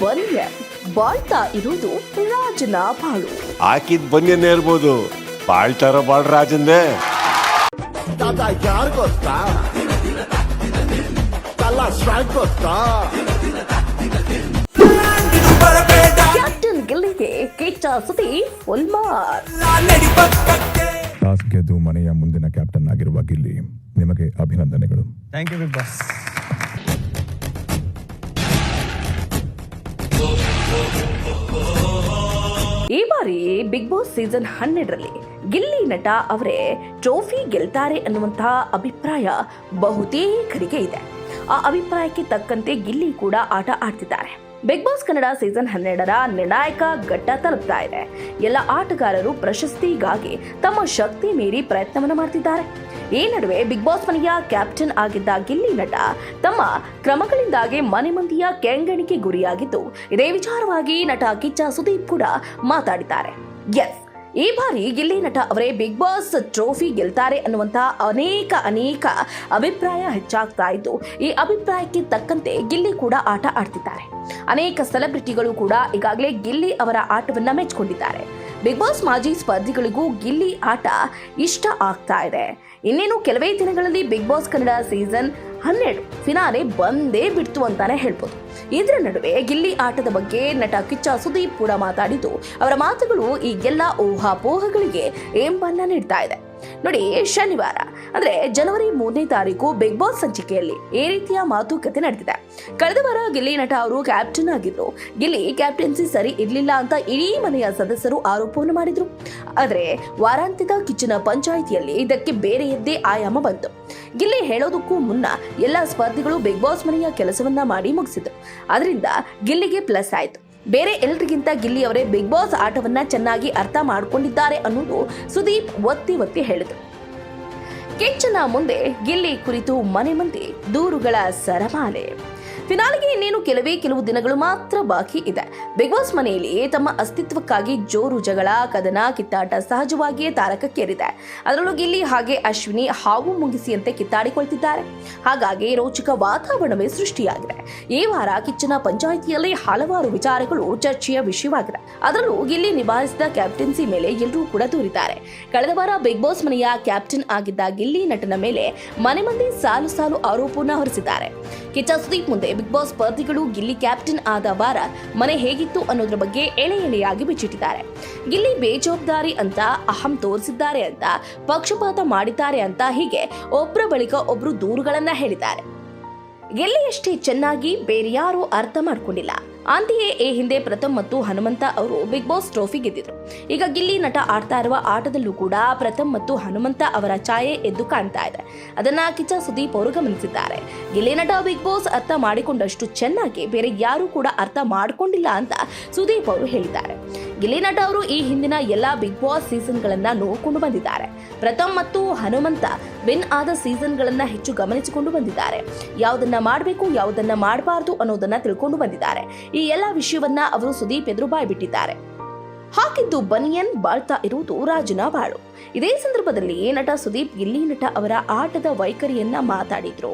ಬನಿಯನ್ ಬಾಳ್ತಾ ಇರುವುದು ರಾಜನ ಬಾಳು. ಹಾಕಿದ್ ಬನಿಯನ್ನೇ ಇರ್ಬೋದು, ಬಾಳ್ತಾರೋ ಬಾಳ್ ರಾಜಂದೇ. ಯಾರು ಗೊತ್ತಾ ಗೊತ್ತಾ ಕ್ಯಾಪ್ಟನ್ ಗಿಲ್ಲಿಗೆ ಕಿಚ್ಚ ಸುದೀಪ್ ಫುಲ್ ಮಾರ್. ಟಾಸ್ ಗೆದ್ದು ಮನೆಯ ಮುಂದಿನ ಕ್ಯಾಪ್ಟನ್ ಆಗಿರುವ ಗಿಲ್ಲಿ, ನಿಮಗೆ ಅಭಿನಂದನೆಗಳು. Thank you Bigg Boss. ಈ ಬಾರಿ ಬಿಗ್ ಬಾಸ್ ಸೀಸನ್ 12ರಲ್ಲಿ ಗಿಲ್ಲಿ ನಟ ಅವರೇ ಟ್ರೋಫಿ ಗೆಲ್ತಾರೆ ಅನ್ನುವಂತಹ ಅಭಿಪ್ರಾಯ ಬಹುತೇಕರಿಗೆ ಇದೆ. ಆ ಅಭಿಪ್ರಾಯಕ್ಕೆ ತಕ್ಕಂತೆ ಗಿಲ್ಲಿ ಕೂಡ ಆಟ ಆಡ್ತಿದ್ದಾರೆ. ಬಿಗ್ ಬಾಸ್ ಕನ್ನಡ ಸೀಸನ್ 12ರ ನಿರ್ಣಾಯಕ ಘಟ್ಟ ತಲುಪ್ತಾ ಇದೆ. ಎಲ್ಲ ಆಟಗಾರರು ಪ್ರಶಸ್ತಿಗಾಗಿ ತಮ್ಮ ಶಕ್ತಿ ಮೀರಿ ಪ್ರಯತ್ನವನ್ನು ಮಾಡ್ತಿದ್ದಾರೆ. ಈ ನಡುವೆ ಬಿಗ್ ಬಾಸ್ ಮನೆಯ ಕ್ಯಾಪ್ಟನ್ ಆಗಿದ್ದ ಗಿಲ್ಲಿ ನಟ ತಮ್ಮ ಕ್ರಮಗಳಿಂದಾಗಿ ಮನೆ ಮಂದಿಯ ಕೆಂಗಣಿಗೆ ಗುರಿಯಾಗಿದ್ದು, ಇದೇ ವಿಚಾರವಾಗಿ ನಟ ಕಿಚ್ಚ ಸುದೀಪ್ ಕೂಡ ಮಾತಾಡಿದ್ದಾರೆ. ಈ ಬಾರಿ ಗಿಲ್ಲಿ ನಟ ಅವರೇ ಬಿಗ್ ಬಾಸ್ ಟ್ರೋಫಿ ಗೆಲ್ತಾರೆ ಅನ್ನುವಂತಹ ಅನೇಕ ಅಭಿಪ್ರಾಯ ಹೆಚ್ಚಾಗ್ತಾ ಇದ್ದು, ಈ ಅಭಿಪ್ರಾಯಕ್ಕೆ ತಕ್ಕಂತೆ ಗಿಲ್ಲಿ ಕೂಡ ಆಟ ಆಡ್ತಿದ್ದಾರೆ. ಅನೇಕ ಸೆಲೆಬ್ರಿಟಿಗಳು ಕೂಡ ಈಗಾಗಲೇ ಗಿಲ್ಲಿ ಅವರ ಆಟವನ್ನ ಮೆಚ್ಚಿಕೊಂಡಿದ್ದಾರೆ. ಬಿಗ್ ಬಾಸ್ ಮಾಜಿ ಸ್ಪರ್ಧಿಗಳಿಗೂ ಗಿಲ್ಲಿ ಆಟ ಇಷ್ಟ ಆಗ್ತಾ ಇದೆ. ಇನ್ನೇನು ಕೆಲವೇ ದಿನಗಳಲ್ಲಿ Bigg Boss Kannada season 12 finale ಬಂದೇ ಬಿಡ್ತು ಅಂತಾನೆ ಹೇಳ್ಬೋದು. ಇದರ ನಡುವೆ ಗಿಲ್ಲಿ ಆಟದ ಬಗ್ಗೆ ನಟ ಕಿಚ್ಚ ಸುದೀಪ್ ಕೂಡ ಮಾತಾಡಿದ್ದು, ಅವರ ಮಾತುಗಳು ಈಗೆಲ್ಲ ಊಹಾಪೋಹಗಳಿಗೆ ಏಂಬನ್ನ ನೀಡ್ತಾ ಇದೆ. ನೋಡಿ, ಶನಿವಾರ ಅಂದ್ರೆ ಜನವರಿ 3ನೇ ತಾರೀಕು ಬಿಗ್ ಬಾಸ್ ಸಂಚಿಕೆಯಲ್ಲಿ ಈ ರೀತಿಯ ಮಾತುಕತೆ ನಡೆದಿದೆ. ಕಳೆದ ವಾರ ಗಿಲ್ಲಿ ನಟ ಅವರು ಕ್ಯಾಪ್ಟನ್ ಆಗಿದ್ರು. ಗಿಲ್ಲಿ ಕ್ಯಾಪ್ಟನ್ಸಿ ಸರಿ ಇರ್ಲಿಲ್ಲ ಅಂತ ಇಡೀ ಮನೆಯ ಸದಸ್ಯರು ಆರೋಪವನ್ನು ಮಾಡಿದ್ರು. ಆದ್ರೆ ವಾರಾಂತ್ಯದ ಕಿಚ್ಚನ ಪಂಚಾಯಿತಿಯಲ್ಲಿ ಇದಕ್ಕೆ ಬೇರೆಯದ್ದೇ ಆಯಾಮ ಬಂತು. ಗಿಲ್ಲಿ ಹೇಳೋದಕ್ಕೂ ಮುನ್ನ ಎಲ್ಲ ಸ್ಪರ್ಧಿಗಳು ಬಿಗ್ ಬಾಸ್ ಮನೆಯ ಕೆಲಸವನ್ನ ಮಾಡಿ ಮುಗಿಸಿದ್ರು. ಅದರಿಂದ ಗಿಲ್ಲಿಗೆ ಪ್ಲಸ್ ಆಯ್ತು. ಬೇರೆ ಎಲ್ಲರಿಗಿಂತ ಗಿಲ್ಲಿ ಅವರೇ ಬಿಗ್ ಬಾಸ್ ಆಟವನ್ನ ಚೆನ್ನಾಗಿ ಅರ್ಥ ಮಾಡ್ಕೊಂಡಿದ್ದಾರೆ ಅನ್ನೋದು ಸುದೀಪ್ ಒತ್ತಿ ಹೇಳಿದರು. ಕಿಚ್ಚನ ಮುಂದೆ ಗಿಲ್ಲಿ ಕುರಿತು ಮನೆ ಮಂದಿ ದೂರುಗಳ ಸರಮಾಲೆ. ಫಿನಾಲೆಗೆ ಇನ್ನೇನು ಕೆಲವು ದಿನಗಳು ಮಾತ್ರ ಬಾಕಿ ಇದೆ. ಬಿಗ್ ಬಾಸ್ ಮನೆಯಲ್ಲಿ ತಮ್ಮ ಅಸ್ತಿತ್ವಕ್ಕಾಗಿ ಜೋರು ಜಗಳ, ಕದನ, ಕಿತ್ತಾಟ ಸಹಜವಾಗಿಯೇ ತಾರಕಕ್ಕೇರಿದೆ. ಅದರಲ್ಲೂ ಗಿಲ್ಲಿ ಹಾಗೆ ಅಶ್ವಿನಿ ಹಾವು ಮುಂಗಿಸಿಯಂತೆ ಕಿತ್ತಾಡಿಕೊಳ್ತಿದ್ದಾರೆ. ಹಾಗಾಗಿ ರೋಚಕ ವಾತಾವರಣವೇ ಸೃಷ್ಟಿಯಾಗಿದೆ. ಈ ವಾರ ಕಿಚ್ಚನ ಪಂಚಾಯಿತಿಯಲ್ಲಿ ಹಲವಾರು ವಿಚಾರಗಳು ಚರ್ಚೆಯ ವಿಷಯವಾಗಿದೆ. ಅದರಲ್ಲೂ ಗಿಲ್ಲಿ ನಿಭಾಯಿಸಿದ ಕ್ಯಾಪ್ಟನ್ಸಿ ಮೇಲೆ ಎಲ್ಲರೂ ಕೂಡ ದೂರಿದ್ದಾರೆ. ಕಳೆದ ವಾರ ಬಿಗ್ ಬಾಸ್ ಮನೆಯ ಕ್ಯಾಪ್ಟನ್ ಆಗಿದ್ದ ಗಿಲ್ಲಿ ನಟನ ಮೇಲೆ ಮನೆ ಮಂದಿ ಸಾಲು ಆರೋಪವನ್ನು ಹೊರಿಸಿದ್ದಾರೆ. ಕಿಚ್ಚ ಸುದೀಪ್ ಮುಂದೆ ಬಿಗ್ ಬಾಸ್ ಸ್ಪರ್ಧಿಗಳು ಗಿಲ್ಲಿ ಕ್ಯಾಪ್ಟನ್ ಆದ ವಾರ ಮನೆ ಹೇಗಿತ್ತು ಅನ್ನೋದ್ರ ಬಗ್ಗೆ ಎಳೆಯಾಗಿ ಬಿಚ್ಚಿಟ್ಟಿದ್ದಾರೆ. ಗಿಲ್ಲಿ ಬೇಜವಾಬ್ದಾರಿ ಅಂತ, ಅಹಂ ತೋರಿಸಿದ್ದಾರೆ ಅಂತ, ಪಕ್ಷಪಾತ ಮಾಡಿದ್ದಾರೆ ಅಂತ, ಹೀಗೆ ಒಬ್ಬರ ಬಳಿಕ ಒಬ್ರು ದೂರುಗಳನ್ನ ಹೇಳಿದ್ದಾರೆ. ಗಿಲ್ಲಿಯಷ್ಟೇ ಚೆನ್ನಾಗಿ ಬೇರೆ ಯಾರೂ ಅರ್ಥ ಮಾಡ್ಕೊಂಡಿಲ್ಲ. ಅಂತೆಯೇ ಈ ಹಿಂದೆ ಪ್ರಥಮ್ ಮತ್ತು ಹನುಮಂತ ಅವರು ಬಿಗ್ ಬಾಸ್ ಟ್ರೋಫಿ ಗೆದ್ದಿದ್ರು. ಈಗ ಗಿಲ್ಲಿ ನಟ ಆಡ್ತಾ ಇರುವ ಆಟದಲ್ಲೂ ಕೂಡ ಪ್ರಥಮ್ ಮತ್ತು ಹನುಮಂತ ಅವರ ಛಾಯೆ ಎದ್ದು ಕಾಣ್ತಾ ಇದೆ. ಅದನ್ನ ಕಿಚ್ಚ ಸುದೀಪ್ ಅವರು ಗಮನಿಸಿದ್ದಾರೆ. ಗಿಲ್ಲಿ ನಟ ಬಿಗ್ ಬಾಸ್ ಅರ್ಥ ಮಾಡಿಕೊಂಡಷ್ಟು ಚೆನ್ನಾಗಿ ಬೇರೆ ಯಾರು ಕೂಡ ಅರ್ಥ ಮಾಡಿಕೊಂಡಿಲ್ಲ ಅಂತ ಸುದೀಪ್ ಅವರು ಹೇಳಿದ್ದಾರೆ. ಗಿಲ್ಲಿ ನಟ ಅವರು ಈ ಹಿಂದಿನ ಎಲ್ಲಾ ಬಿಗ್ ಬಾಸ್ ಸೀಸನ್ಗಳನ್ನ ನೋಡಿಕೊಂಡು ಬಂದಿದ್ದಾರೆ. ಪ್ರಥಮ್ ಮತ್ತು ಹನುಮಂತ ವಿನ್ ಆದ ಸೀಸನ್ಗಳನ್ನ ಹೆಚ್ಚು ಗಮನಿಸಿಕೊಂಡು ಬಂದಿದ್ದಾರೆ. ಯಾವುದನ್ನ ಮಾಡಬೇಕು, ಯಾವುದನ್ನ ಮಾಡಬಾರದು ಅನ್ನೋದನ್ನ ತಿಳ್ಕೊಂಡು ಬಂದಿದ್ದಾರೆ. ಈ ಎಲ್ಲ ವಿಷಯವನ್ನ ಅವರು ಸುದೀಪ್ ಎದುರು ಬಾಯ್ಬಿಟ್ಟಿದ್ದಾರೆ. ಹಾಕಿದ್ದು ಬನಿಯನ್ ಬಾಳ್ತಾ ಇರುವುದು ರಾಜನ ಬಾಳು. ಇದೇ ಸಂದರ್ಭದಲ್ಲಿ ನಟ ಸುದೀಪ್ ಗಿಲ್ಲಿ ನಟ ಅವರ ಆಟದ ವೈಖರಿಯನ್ನ ಮಾತಾಡಿದ್ರು.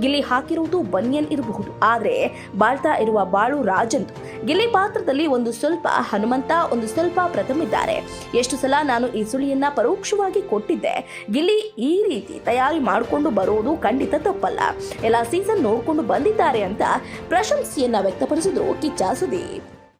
ಗಿಲ್ಲಿ ಹಾಕಿರುವುದು ಬನಿಯನ್ ಇರಬಹುದು, ಆದ್ರೆ ಬಾಳ್ತಾ ಇರುವ ಬಾಳು ರಾಜಂದು. ಗಿಲ್ಲಿ ಪಾತ್ರದಲ್ಲಿ ಒಂದು ಸ್ವಲ್ಪ ಹನುಮಂತ, ಒಂದು ಸ್ವಲ್ಪ ಪ್ರಥಮ್ ಇದ್ದಾರೆ. ಎಷ್ಟು ಸಲ ನಾನು ಈ ಸುಳಿಯನ್ನ ಪರೋಕ್ಷವಾಗಿ ಕೊಟ್ಟಿದ್ದೆ. ಗಿಲ್ಲಿ ಈ ರೀತಿ ತಯಾರಿ ಮಾಡಿಕೊಂಡು ಬರೋದು ಖಂಡಿತ ತಪ್ಪಲ್ಲ. ಎಲ್ಲ ಸೀಸನ್ ನೋಡ್ಕೊಂಡು ಬಂದಿದ್ದಾರೆ ಅಂತ ಪ್ರಶಂಸೆಯನ್ನ ವ್ಯಕ್ತಪಡಿಸಿದ್ರು ಕಿಚ್ಚ ಸುದೀಪ್.